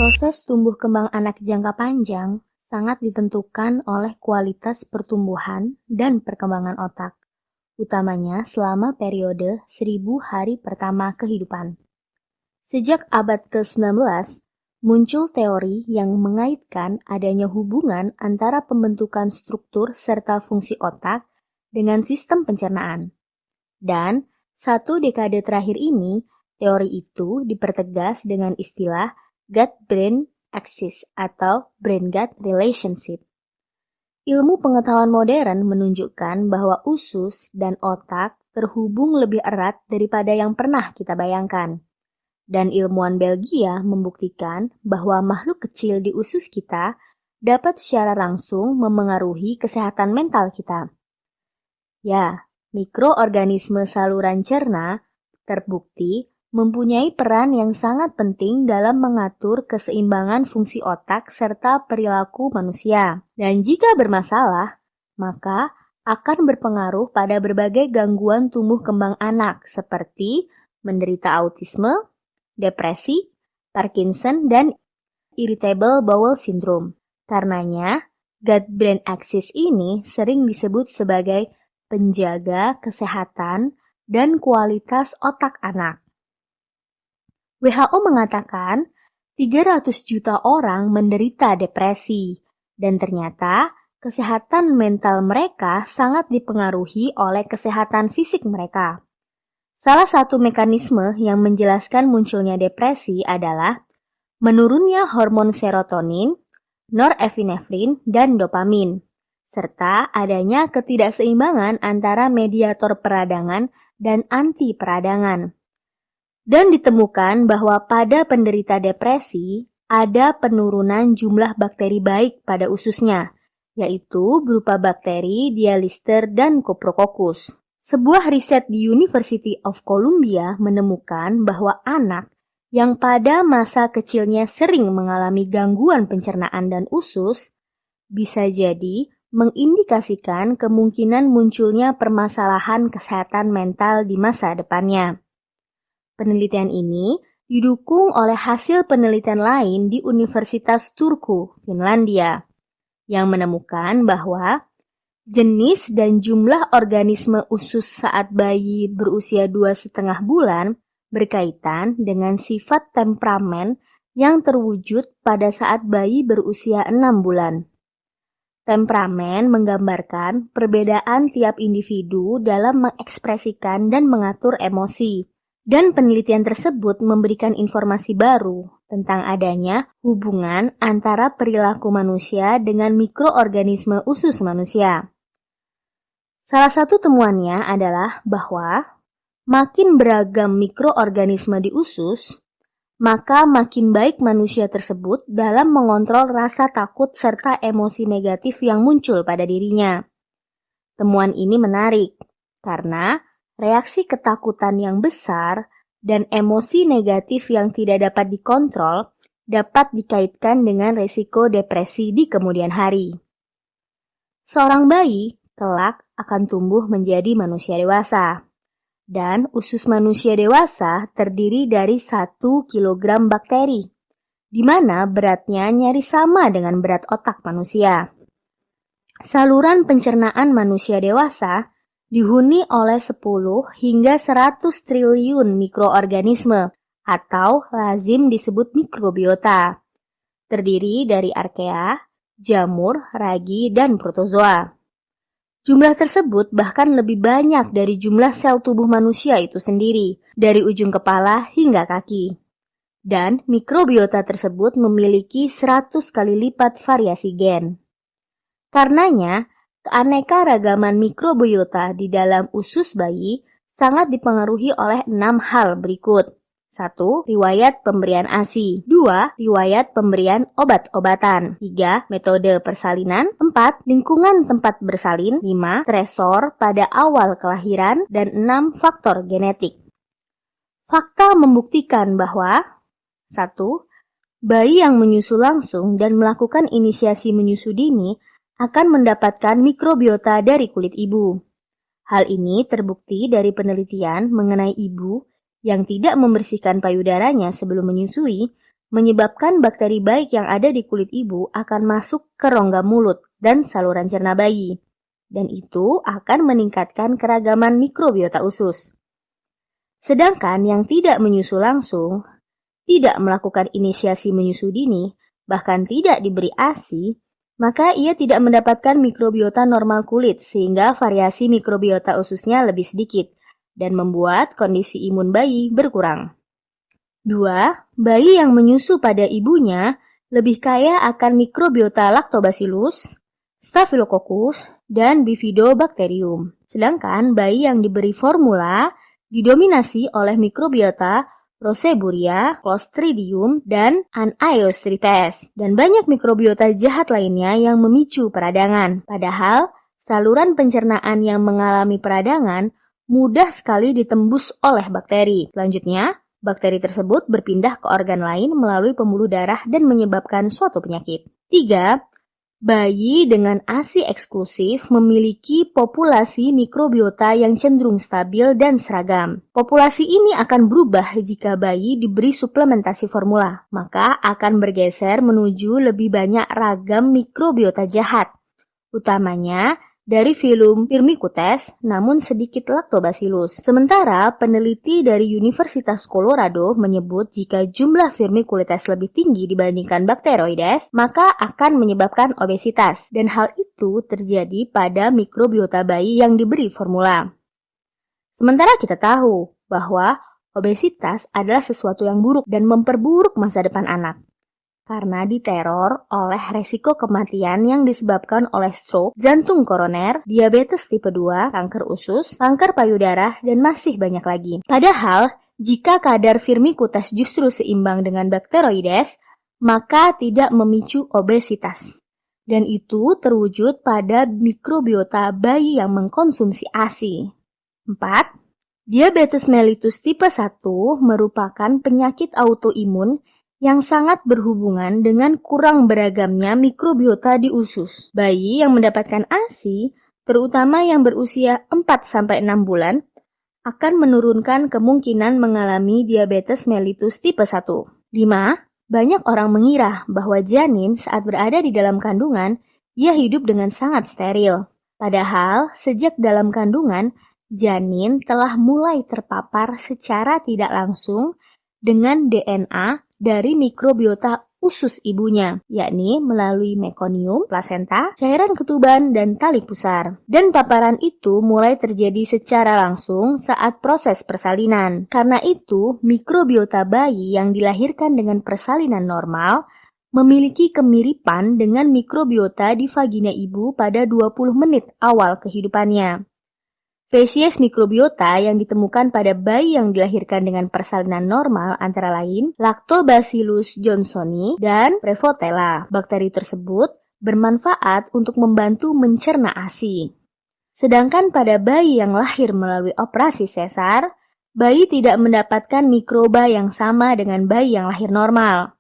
Proses tumbuh kembang anak jangka panjang sangat ditentukan oleh kualitas pertumbuhan dan perkembangan otak, utamanya selama periode 1000 hari pertama kehidupan. Sejak abad ke-19, muncul teori yang mengaitkan adanya hubungan antara pembentukan struktur serta fungsi otak dengan sistem pencernaan. Dan 1 dekade terakhir ini, teori itu dipertegas dengan istilah gut-brain axis atau brain-gut relationship. Ilmu pengetahuan modern menunjukkan bahwa usus dan otak terhubung lebih erat daripada yang pernah kita bayangkan. Dan ilmuwan Belgia membuktikan bahwa makhluk kecil di usus kita dapat secara langsung memengaruhi kesehatan mental kita. Ya, mikroorganisme saluran cerna terbukti mempunyai peran yang sangat penting dalam mengatur keseimbangan fungsi otak serta perilaku manusia. Dan jika bermasalah, maka akan berpengaruh pada berbagai gangguan tumbuh kembang anak seperti menderita autisme, depresi, Parkinson, dan irritable bowel syndrome. Karenanya, gut-brain axis ini sering disebut sebagai penjaga kesehatan dan kualitas otak anak. WHO mengatakan 300 juta orang menderita depresi, dan ternyata kesehatan mental mereka sangat dipengaruhi oleh kesehatan fisik mereka. Salah satu mekanisme yang menjelaskan munculnya depresi adalah menurunnya hormon serotonin, norepinefrin, dan dopamin, serta adanya ketidakseimbangan antara mediator peradangan dan anti-peradangan. Dan ditemukan bahwa pada penderita depresi ada penurunan jumlah bakteri baik pada ususnya, yaitu berupa bakteri Dialister dan Coprococcus. Sebuah riset di University of Columbia menemukan bahwa anak yang pada masa kecilnya sering mengalami gangguan pencernaan dan usus bisa jadi mengindikasikan kemungkinan munculnya permasalahan kesehatan mental di masa depannya. Penelitian ini didukung oleh hasil penelitian lain di Universitas Turku, Finlandia, yang menemukan bahwa jenis dan jumlah organisme usus saat bayi berusia 2,5 bulan berkaitan dengan sifat temperamen yang terwujud pada saat bayi berusia 6 bulan. Temperamen menggambarkan perbedaan tiap individu dalam mengekspresikan dan mengatur emosi. Dan penelitian tersebut memberikan informasi baru tentang adanya hubungan antara perilaku manusia dengan mikroorganisme usus manusia. Salah satu temuannya adalah bahwa makin beragam mikroorganisme di usus, maka makin baik manusia tersebut dalam mengontrol rasa takut serta emosi negatif yang muncul pada dirinya. Temuan ini menarik karena reaksi ketakutan yang besar dan emosi negatif yang tidak dapat dikontrol dapat dikaitkan dengan risiko depresi di kemudian hari. Seorang bayi kelak akan tumbuh menjadi manusia dewasa, dan usus manusia dewasa terdiri dari 1 kilogram bakteri, di mana beratnya nyaris sama dengan berat otak manusia. Saluran pencernaan manusia dewasa dihuni oleh 10 hingga 100 triliun mikroorganisme atau lazim disebut mikrobiota. Terdiri dari archaea, jamur, ragi, dan protozoa. Jumlah tersebut bahkan lebih banyak dari jumlah sel tubuh manusia itu sendiri, dari ujung kepala hingga kaki. Dan mikrobiota tersebut memiliki 100 kali lipat variasi gen. Karenanya, keanekaragaman mikrobiota di dalam usus bayi sangat dipengaruhi oleh 6 hal berikut. 1. Riwayat pemberian ASI. 2. Riwayat pemberian obat-obatan. 3. Metode persalinan. 4. Lingkungan tempat bersalin. 5. Stresor pada awal kelahiran. Dan 6. Faktor genetik. Fakta membuktikan bahwa 1. Bayi yang menyusu langsung dan melakukan inisiasi menyusu dini akan mendapatkan mikrobiota dari kulit ibu. Hal ini terbukti dari penelitian mengenai ibu yang tidak membersihkan payudaranya sebelum menyusui menyebabkan bakteri baik yang ada di kulit ibu akan masuk ke rongga mulut dan saluran cerna bayi. Dan itu akan meningkatkan keragaman mikrobiota usus. Sedangkan yang tidak menyusu langsung, tidak melakukan inisiasi menyusu dini, bahkan tidak diberi ASI, maka ia tidak mendapatkan mikrobiota normal kulit sehingga variasi mikrobiota ususnya lebih sedikit dan membuat kondisi imun bayi berkurang. 2. Bayi yang menyusu pada ibunya lebih kaya akan mikrobiota Lactobacillus, Staphylococcus, dan Bifidobacterium. Sedangkan bayi yang diberi formula didominasi oleh mikrobiota Roseburia, Clostridium, dan Anaeostripes, dan banyak mikrobiota jahat lainnya yang memicu peradangan. Padahal, saluran pencernaan yang mengalami peradangan mudah sekali ditembus oleh bakteri. Selanjutnya, bakteri tersebut berpindah ke organ lain melalui pembuluh darah dan menyebabkan suatu penyakit. 3. Bayi dengan ASI eksklusif memiliki populasi mikrobiota yang cenderung stabil dan seragam. Populasi ini akan berubah jika bayi diberi suplementasi formula, maka akan bergeser menuju lebih banyak ragam mikrobiota jahat, utamanya dari filum Firmicutes, namun sedikit Lactobacillus. Sementara peneliti dari Universitas Colorado menyebut jika jumlah Firmicutes lebih tinggi dibandingkan Bacteroides, maka akan menyebabkan obesitas, dan hal itu terjadi pada mikrobiota bayi yang diberi formula. Sementara kita tahu bahwa obesitas adalah sesuatu yang buruk dan memperburuk masa depan anak, karena diteror oleh resiko kematian yang disebabkan oleh stroke, jantung koroner, diabetes tipe 2, kanker usus, kanker payudara, dan masih banyak lagi. Padahal, jika kadar Firmicutes justru seimbang dengan Bacteroides, maka tidak memicu obesitas. Dan itu terwujud pada mikrobiota bayi yang mengkonsumsi ASI. 4. Diabetes mellitus tipe 1 merupakan penyakit autoimun yang sangat berhubungan dengan kurang beragamnya mikrobiota di usus. Bayi yang mendapatkan ASI, terutama yang berusia 4-6 bulan, akan menurunkan kemungkinan mengalami diabetes mellitus tipe 1. 5. Banyak orang mengira bahwa janin saat berada di dalam kandungan, ia hidup dengan sangat steril. Padahal, sejak dalam kandungan, janin telah mulai terpapar secara tidak langsung dengan DNA dari mikrobiota usus ibunya, yakni melalui mekonium, plasenta, cairan ketuban, dan tali pusar. Dan paparan itu mulai terjadi secara langsung saat proses persalinan. Karena itu, mikrobiota bayi yang dilahirkan dengan persalinan normal memiliki kemiripan dengan mikrobiota di vagina ibu pada 20 menit awal kehidupannya. Spesies mikrobiota yang ditemukan pada bayi yang dilahirkan dengan persalinan normal antara lain Lactobacillus johnsoni dan Prevotella. Bakteri tersebut bermanfaat untuk membantu mencerna ASI. Sedangkan pada bayi yang lahir melalui operasi sesar, bayi tidak mendapatkan mikroba yang sama dengan bayi yang lahir normal.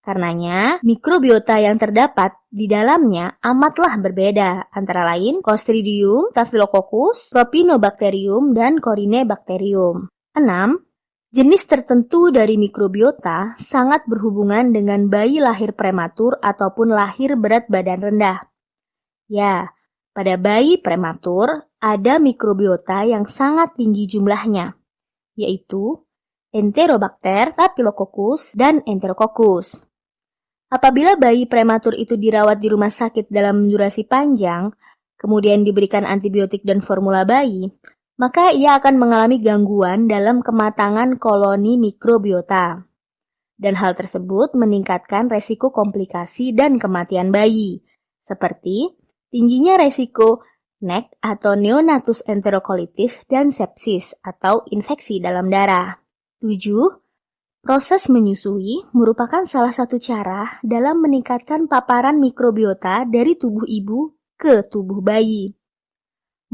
Karenanya, mikrobiota yang terdapat di dalamnya amatlah berbeda, antara lain Clostridium, Staphylococcus, Propionibacterium, dan Corynebacterium. 6. Jenis tertentu dari mikrobiota sangat berhubungan dengan bayi lahir prematur ataupun lahir berat badan rendah. Ya, pada bayi prematur ada mikrobiota yang sangat tinggi jumlahnya, yaitu Enterobacter, Staphylococcus, dan Enterococcus. Apabila bayi prematur itu dirawat di rumah sakit dalam durasi panjang, kemudian diberikan antibiotik dan formula bayi, maka ia akan mengalami gangguan dalam kematangan koloni mikrobiota. Dan hal tersebut meningkatkan resiko komplikasi dan kematian bayi, seperti tingginya resiko NEC atau neonatus enterocolitis dan sepsis atau infeksi dalam darah. 7. Proses menyusui merupakan salah satu cara dalam meningkatkan paparan mikrobiota dari tubuh ibu ke tubuh bayi.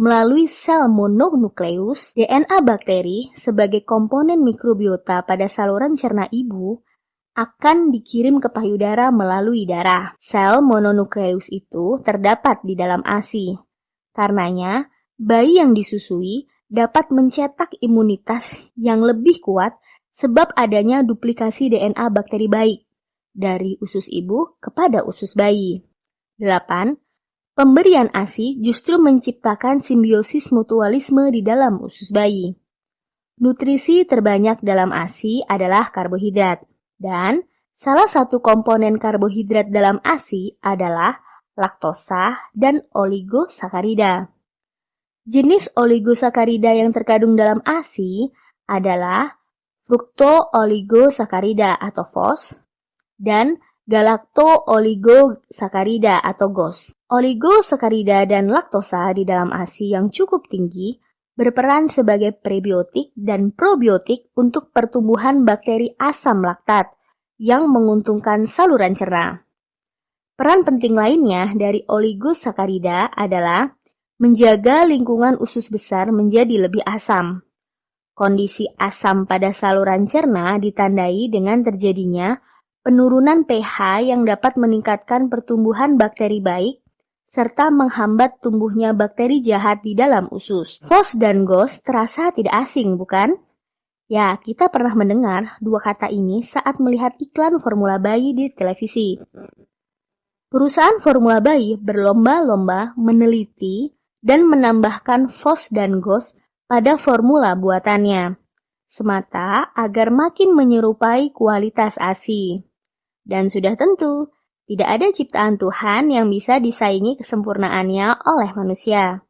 Melalui sel mononukleus, DNA bakteri sebagai komponen mikrobiota pada saluran cerna ibu akan dikirim ke payudara melalui darah. Sel mononukleus itu terdapat di dalam ASI. Karenanya, bayi yang disusui dapat mencetak imunitas yang lebih kuat sebab adanya duplikasi DNA bakteri baik, dari usus ibu kepada usus bayi. 8. Pemberian ASI justru menciptakan simbiosis mutualisme di dalam usus bayi. Nutrisi terbanyak dalam ASI adalah karbohidrat, dan salah satu komponen karbohidrat dalam ASI adalah laktosa dan oligosakarida. Jenis oligosakarida yang terkandung dalam ASI adalah frukto-oligosakarida atau FOS dan galakto-oligosakarida atau GOS. Oligosakarida dan laktosa di dalam ASI yang cukup tinggi berperan sebagai prebiotik dan probiotik untuk pertumbuhan bakteri asam laktat yang menguntungkan saluran cerna. Peran penting lainnya dari oligosakarida adalah menjaga lingkungan usus besar menjadi lebih asam. Kondisi asam pada saluran cerna ditandai dengan terjadinya penurunan pH yang dapat meningkatkan pertumbuhan bakteri baik serta menghambat tumbuhnya bakteri jahat di dalam usus. FOS dan GOS terasa tidak asing, bukan? Ya, kita pernah mendengar dua kata ini saat melihat iklan formula bayi di televisi. Perusahaan formula bayi berlomba-lomba meneliti dan menambahkan FOS dan GOS pada formula buatannya, semata agar makin menyerupai kualitas ASI. Dan sudah tentu, tidak ada ciptaan Tuhan yang bisa disaingi kesempurnaannya oleh manusia.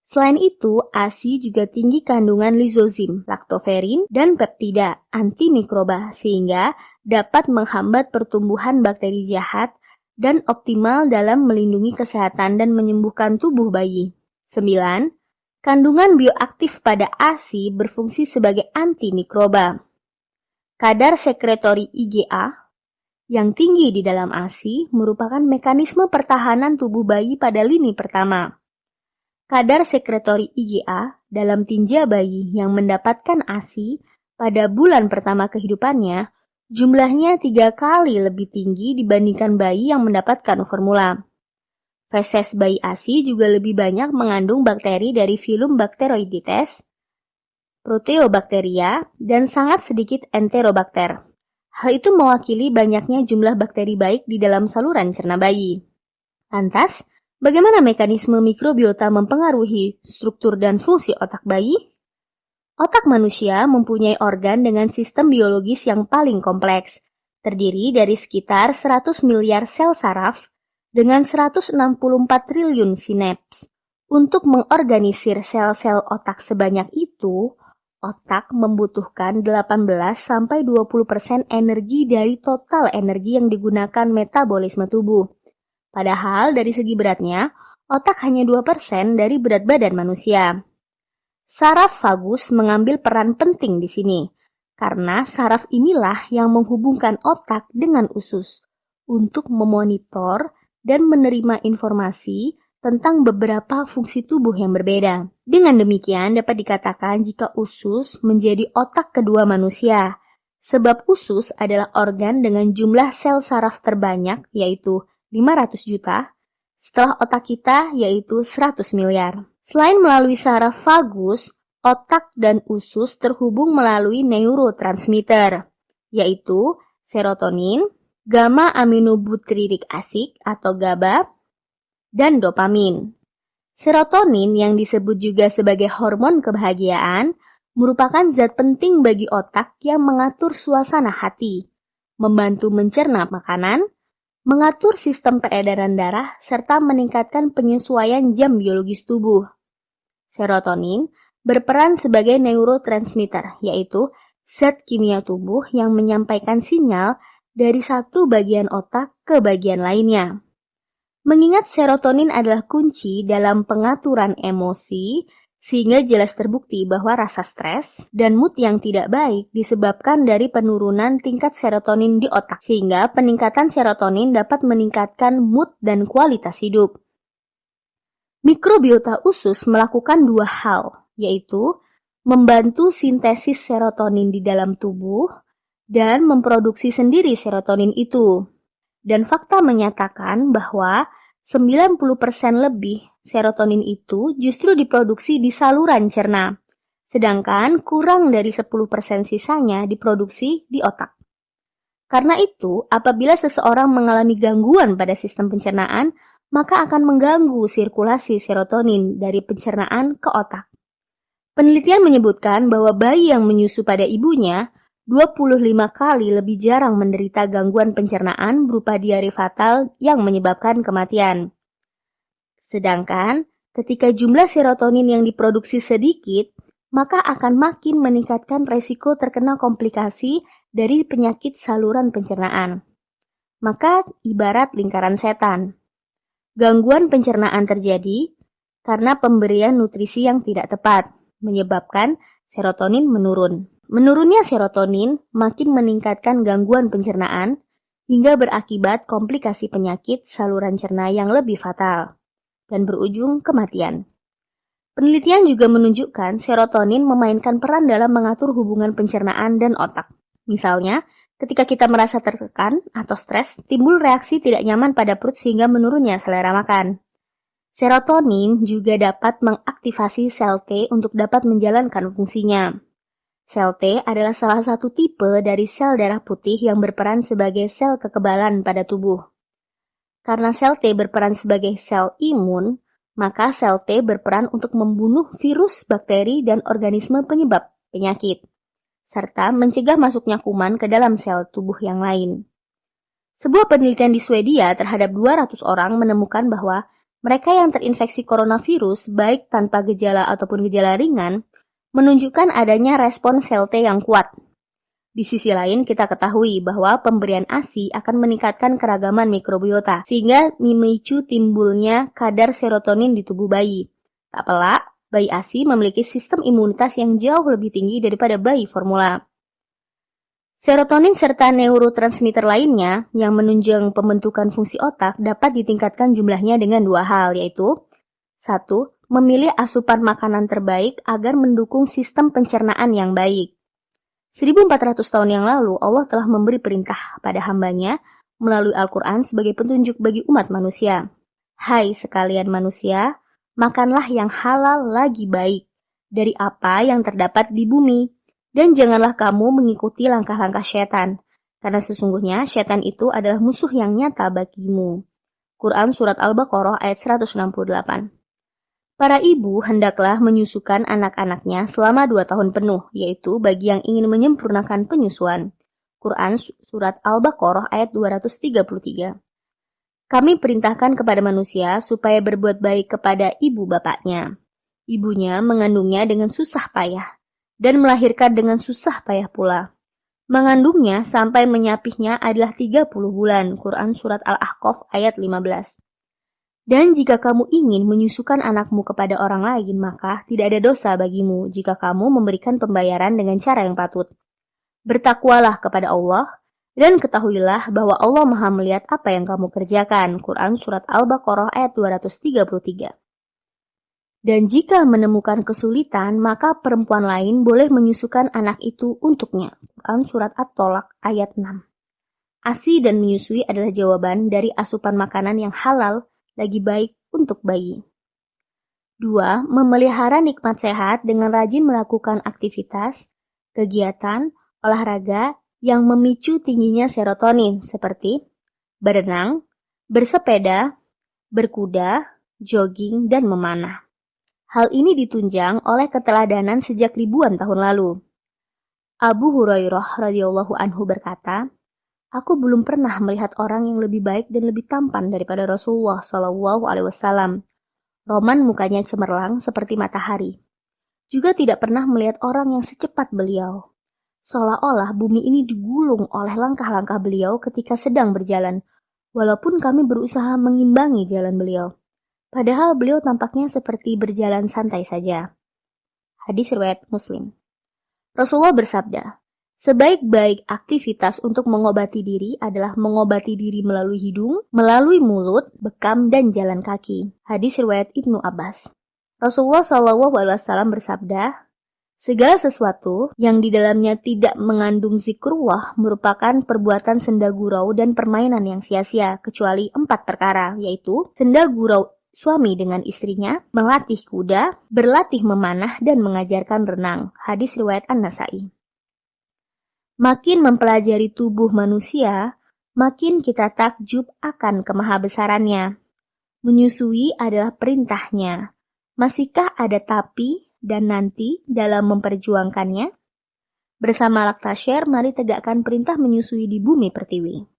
Selain itu, ASI juga tinggi kandungan lizozim, laktoferin, dan peptida antimikroba sehingga dapat menghambat pertumbuhan bakteri jahat dan optimal dalam melindungi kesehatan dan menyembuhkan tubuh bayi. 9. Kandungan bioaktif pada ASI berfungsi sebagai antimikroba. Kadar sekretori IgA yang tinggi di dalam ASI merupakan mekanisme pertahanan tubuh bayi pada lini pertama. Kadar sekretori IgA dalam tinja bayi yang mendapatkan ASI pada bulan pertama kehidupannya jumlahnya 3 kali lebih tinggi dibandingkan bayi yang mendapatkan formula. Feses bayi ASI juga lebih banyak mengandung bakteri dari filum Bacteroidetes, Proteobacteria, dan sangat sedikit Enterobacter. Hal itu mewakili banyaknya jumlah bakteri baik di dalam saluran cerna bayi. Lantas, bagaimana mekanisme mikrobiota mempengaruhi struktur dan fungsi otak bayi? Otak manusia mempunyai organ dengan sistem biologis yang paling kompleks, terdiri dari sekitar 100 miliar sel saraf dengan 164 triliun sinaps. Untuk mengorganisir sel-sel otak sebanyak itu, otak membutuhkan 18-20% energi dari total energi yang digunakan metabolisme tubuh. Padahal dari segi beratnya, otak hanya 2% dari berat badan manusia. Saraf vagus mengambil peran penting di sini, karena saraf inilah yang menghubungkan otak dengan usus untuk memonitor dan menerima informasi tentang beberapa fungsi tubuh yang berbeda. Dengan demikian dapat dikatakan jika usus menjadi otak kedua manusia, sebab usus adalah organ dengan jumlah sel saraf terbanyak yaitu 500 juta, setelah otak kita yaitu 100 miliar. Selain melalui saraf vagus, otak dan usus terhubung melalui neurotransmitter, yaitu serotonin, gamma aminobutyric acid atau GABA, dan dopamin. Serotonin yang disebut juga sebagai hormon kebahagiaan merupakan zat penting bagi otak yang mengatur suasana hati, membantu mencerna makanan, mengatur sistem peredaran darah, serta meningkatkan penyesuaian jam biologis tubuh. Serotonin berperan sebagai neurotransmitter, yaitu zat kimia tubuh yang menyampaikan sinyal dari satu bagian otak ke bagian lainnya. Mengingat serotonin adalah kunci dalam pengaturan emosi, sehingga jelas terbukti bahwa rasa stres dan mood yang tidak baik disebabkan dari penurunan tingkat serotonin di otak, sehingga peningkatan serotonin dapat meningkatkan mood dan kualitas hidup. Mikrobiota usus melakukan dua hal, yaitu membantu sintesis serotonin di dalam tubuh dan memproduksi sendiri serotonin itu. Dan fakta menyatakan bahwa 90% lebih serotonin itu justru diproduksi di saluran cerna, sedangkan kurang dari 10% sisanya diproduksi di otak. Karena itu, apabila seseorang mengalami gangguan pada sistem pencernaan, maka akan mengganggu sirkulasi serotonin dari pencernaan ke otak. Penelitian menyebutkan bahwa bayi yang menyusu pada ibunya 25 kali lebih jarang menderita gangguan pencernaan berupa diare fatal yang menyebabkan kematian. Sedangkan, ketika jumlah serotonin yang diproduksi sedikit, maka akan makin meningkatkan resiko terkena komplikasi dari penyakit saluran pencernaan. Maka, ibarat lingkaran setan. Gangguan pencernaan terjadi karena pemberian nutrisi yang tidak tepat, menyebabkan serotonin menurun. Menurunnya serotonin makin meningkatkan gangguan pencernaan hingga berakibat komplikasi penyakit saluran cerna yang lebih fatal dan berujung kematian. Penelitian juga menunjukkan serotonin memainkan peran dalam mengatur hubungan pencernaan dan otak. Misalnya, ketika kita merasa tertekan atau stres, timbul reaksi tidak nyaman pada perut sehingga menurunnya selera makan. Serotonin juga dapat mengaktifasi sel T untuk dapat menjalankan fungsinya. Sel T adalah salah satu tipe dari sel darah putih yang berperan sebagai sel kekebalan pada tubuh. Karena sel T berperan sebagai sel imun, maka sel T berperan untuk membunuh virus, bakteri, dan organisme penyebab penyakit, serta mencegah masuknya kuman ke dalam sel tubuh yang lain. Sebuah penelitian di Swedia terhadap 200 orang menemukan bahwa mereka yang terinfeksi coronavirus, baik tanpa gejala ataupun gejala ringan, menunjukkan adanya respon sel T yang kuat. Di sisi lain, kita ketahui bahwa pemberian ASI akan meningkatkan keragaman mikrobiota, sehingga memicu timbulnya kadar serotonin di tubuh bayi. Tak pelak, bayi ASI memiliki sistem imunitas yang jauh lebih tinggi daripada bayi formula. Serotonin serta neurotransmitter lainnya yang menunjang pembentukan fungsi otak dapat ditingkatkan jumlahnya dengan dua hal, yaitu 1. Memilih asupan makanan terbaik agar mendukung sistem pencernaan yang baik. 1400 tahun yang lalu, Allah telah memberi perintah pada hambanya melalui Al-Quran sebagai petunjuk bagi umat manusia. Hai sekalian manusia, makanlah yang halal lagi baik dari apa yang terdapat di bumi, dan janganlah kamu mengikuti langkah-langkah syaitan, karena sesungguhnya syaitan itu adalah musuh yang nyata bagimu. Quran Surat Al-Baqarah ayat 168. Para ibu hendaklah menyusukan anak-anaknya selama 2 tahun penuh, yaitu bagi yang ingin menyempurnakan penyusuan. Quran Surat Al-Baqarah ayat 233. Kami perintahkan kepada manusia supaya berbuat baik kepada ibu bapaknya. Ibunya mengandungnya dengan susah payah, dan melahirkan dengan susah payah pula. Mengandungnya sampai menyapihnya adalah 30 bulan. Quran Surat Al-Ahqaf ayat 15. Dan jika kamu ingin menyusukan anakmu kepada orang lain, maka tidak ada dosa bagimu jika kamu memberikan pembayaran dengan cara yang patut. Bertakwalah kepada Allah, dan ketahuilah bahwa Allah Maha melihat apa yang kamu kerjakan. Quran Surat Al-Baqarah ayat 233. Dan jika menemukan kesulitan, maka perempuan lain boleh menyusukan anak itu untuknya. Quran Surat At-Tolak ayat 6. ASI dan menyusui adalah jawaban dari asupan makanan yang halal lagi baik untuk bayi. 2. Memelihara nikmat sehat dengan rajin melakukan aktivitas, kegiatan, olahraga yang memicu tingginya serotonin seperti berenang, bersepeda, berkuda, jogging, dan memanah. Hal ini ditunjang oleh keteladanan sejak ribuan tahun lalu. Abu Hurairah radhiyallahu anhu berkata, aku belum pernah melihat orang yang lebih baik dan lebih tampan daripada Rasulullah SAW. Roman mukanya cemerlang seperti matahari. Juga tidak pernah melihat orang yang secepat beliau. Seolah-olah bumi ini digulung oleh langkah-langkah beliau ketika sedang berjalan, walaupun kami berusaha mengimbangi jalan beliau. Padahal beliau tampaknya seperti berjalan santai saja. Hadis riwayat Muslim. Rasulullah bersabda, sebaik-baik aktivitas untuk mengobati diri adalah mengobati diri melalui hidung, melalui mulut, bekam, dan jalan kaki. Hadis riwayat Ibnu Abbas. Rasulullah SAW bersabda, segala sesuatu yang di dalamnya tidak mengandung zikrullah merupakan perbuatan senda gurau dan permainan yang sia-sia, kecuali 4 perkara, yaitu senda gurau suami dengan istrinya, melatih kuda, berlatih memanah, dan mengajarkan renang. Hadis riwayat An-Nasai. Makin mempelajari tubuh manusia, makin kita takjub akan kemahabesarannya. Menyusui adalah perintahnya. Masihkah ada tapi dan nanti dalam memperjuangkannya? Bersama Laktasher, mari tegakkan perintah menyusui di bumi pertiwi.